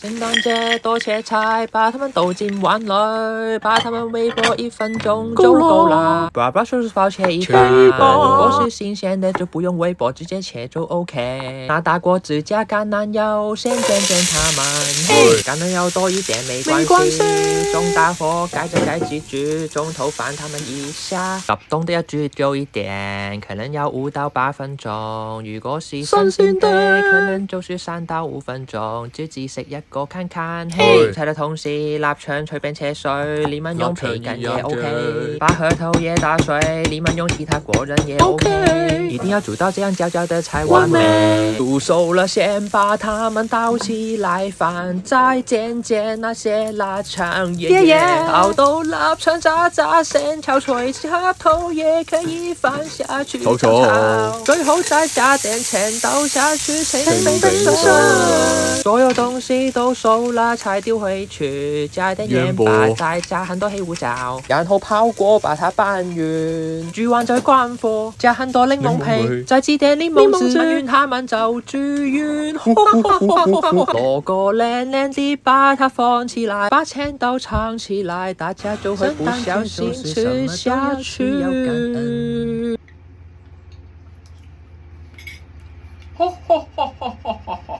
圣诞节多切菜，把它们都进碗里，把它们微波1分钟就够啦。把叔叔包切一半，如果是新鲜的就不用微波，直接切就 OK。拿大锅子加橄榄油，先煎它们。橄榄油多一点没关系。中大火盖着盖几句，中途翻它们一下。急冻的要煮久一点，可能要5到8分鐘。如果是新鮮的，可能就是3到5分鐘。自己食一個看看。嘿，菜的同時，臘腸隨便切碎，你們用培根也 OK。把核桃也打碎，你們用其他果仁也 OK。一定要煮到這樣焦焦的才完美。煮熟了，先把它們倒起來飯，再煎那些臘腸。好到臘腸渣先敲脆，插頭也可以放下去炒。最後再加點錢倒下去，所有東西都熟了，才丟回去，加點鹽巴，再加很多黑胡椒，然後泡過把它拌勻，煮完再關火，加很多檸檬皮，再擠點檸檬汁，燜完它們就煮完。攞個靚靚的把它放起來，把錢都藏起來，大家就會不小心吃下去。